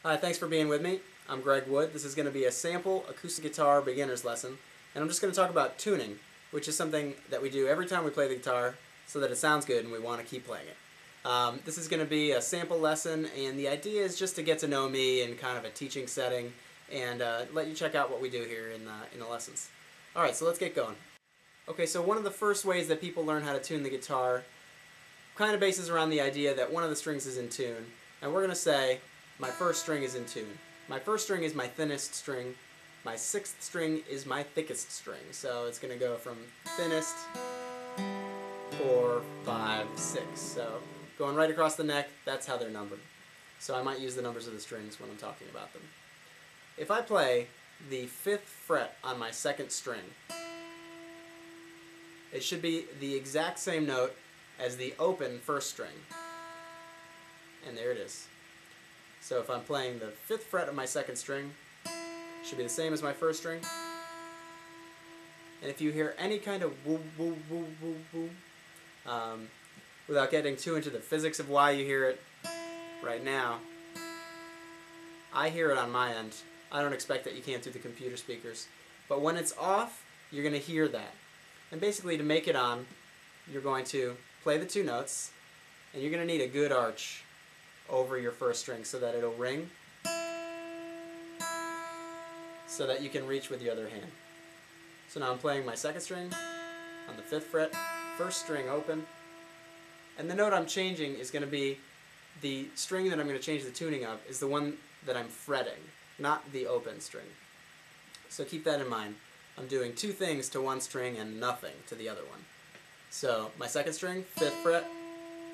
Hi, thanks for being with me. I'm Greg Wood. This is going to be a sample acoustic guitar beginner's lesson, and I'm just going to talk about tuning, which is something that we do every time we play the guitar so that it sounds good and we want to keep playing it. This is going to be a sample lesson, and the idea is just to get to know me in kind of a teaching setting and let you check out what we do here in the lessons. Alright, so let's get going. Okay, so one of the first ways that people learn how to tune the guitar kind of bases around the idea that one of the strings is in tune, and we're going to say my first string is in tune. My first string is my thinnest string. My sixth string is my thickest string. So it's going to go from thinnest, 4, 5, 6. So going right across the neck, that's how they're numbered. So I might use the numbers of the strings when I'm talking about them. If I play the 5th fret on my second string, it should be the exact same note as the open first string. And there it is. So if I'm playing the 5th fret of my second string, it should be the same as my first string. And if you hear any kind of woo, woo, woo, woo, woo, without getting too into the physics of why you hear it right now, I hear it on my end. I don't expect that you can through the computer speakers. But when it's off, you're going to hear that. And basically to make it on, you're going to play the 2 notes, and you're going to need a good arch over your first string so that it'll ring, so that you can reach with the other hand. So now I'm playing my second string on the 5th fret, first string open, and the note I'm changing is going to be the string that I'm going to change the tuning of is the one that I'm fretting, not the open string. So keep that in mind. I'm doing 2 things to one string and nothing to the other one. So my second string, 5th fret,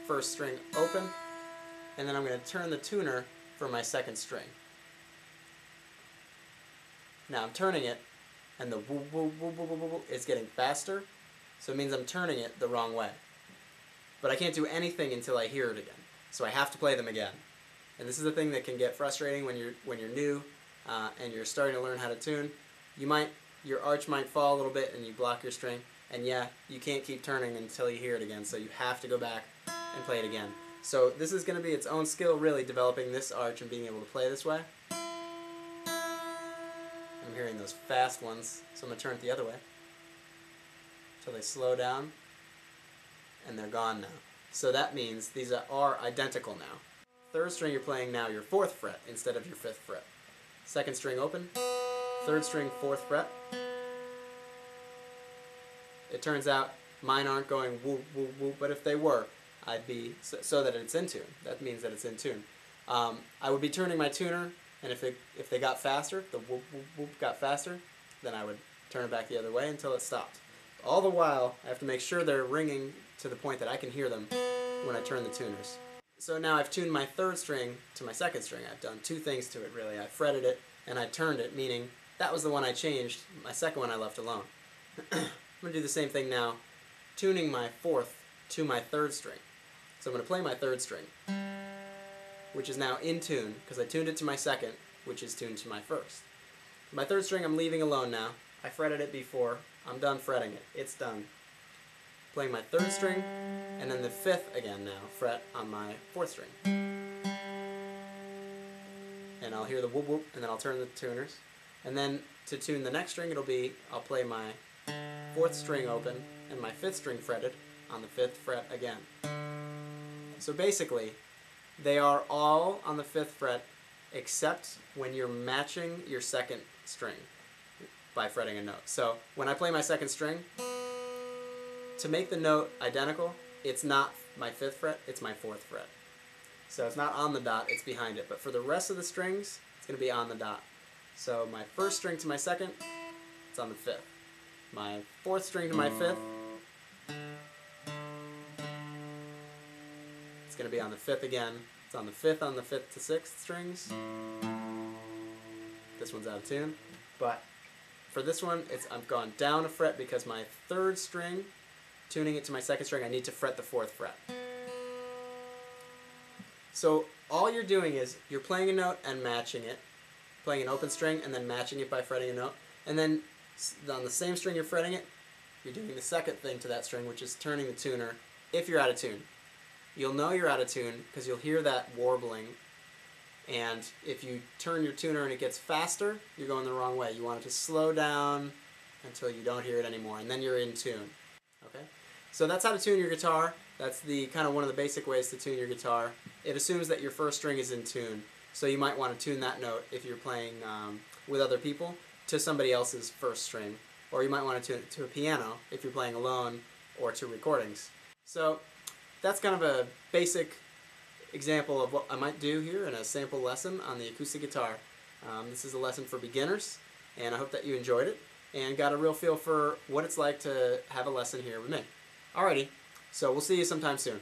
first string open, and then I'm going to turn the tuner for my second string. Now I'm turning it, and the woo woo woo woo woo woo is getting faster, so it means I'm turning it the wrong way. But I can't do anything until I hear it again, so I have to play them again. And this is the thing that can get frustrating when you're new and you're starting to learn how to tune. Your arch might fall a little bit and you block your string, and yeah, you can't keep turning until you hear it again, so you have to go back and play it again. So this is going to be its own skill, really, developing this arch and being able to play this way. I'm hearing those fast ones, so I'm going to turn it the other way until they slow down, and they're gone now. So that means these are identical now. Third string you're playing now your 4th fret instead of your 5th fret. Second string open, 3rd string 4th fret. It turns out mine aren't going woo woo woo, but if they were, I'd be so that it's in tune. That means that it's in tune. I would be turning my tuner, and if they got faster, the whoop whoop whoop got faster, then I would turn it back the other way until it stopped. All the while, I have to make sure they're ringing to the point that I can hear them when I turn the tuners. So now I've tuned my 3rd string to my 2nd string. I've done 2 things to it, really. I fretted it and I turned it, meaning that was the one I changed. My second one I left alone. I'm going to do the same thing now, tuning my 4th to my 3rd string. So I'm going to play my 3rd string, which is now in tune, because I tuned it to my 2nd, which is tuned to my 1st. My 3rd string I'm leaving alone now. I fretted it before. I'm done fretting it. It's done. Playing my 3rd string, and then the 5th again now, fret on my 4th string. And I'll hear the whoop whoop, and then I'll turn the tuners. And then to tune the next string, I'll play my 4th string open and my 5th string fretted on the 5th fret again. So basically, they are all on the 5th fret except when you're matching your 2nd string by fretting a note. So when I play my 2nd string, to make the note identical, it's not my 5th fret, it's my 4th fret. So it's not on the dot, it's behind it. But for the rest of the strings, it's going to be on the dot. So my 1st string to my 2nd, it's on the 5th. My 4th string to my 5th, it's going to be on the 5th again. It's on the 5th to 6th strings. This one's out of tune. But for this one, I've gone down a fret because my 3rd string, tuning it to my 2nd string, I need to fret the 4th fret. So all you're doing is you're playing a note and matching it, playing an open string and then matching it by fretting a note, and then on the same string you're fretting it, you're doing the 2nd thing to that string, which is turning the tuner if you're out of tune. You'll know you're out of tune because you'll hear that warbling And if you turn your tuner and it gets faster, you're going the wrong way. You want it to slow down until you don't hear it anymore, and then you're in tune. Okay? So that's how to tune your guitar. That's the kind of one of the basic ways to tune your guitar. It assumes that your first string is in tune, so you might want to tune that note if you're playing with other people to somebody else's first string, or you might want to tune it to a piano if you're playing alone, or to recordings. So that's kind of a basic example of what I might do here in a sample lesson on the acoustic guitar. This is a lesson for beginners, and I hope that you enjoyed it and got a real feel for what it's like to have a lesson here with me. Alrighty, so we'll see you sometime soon.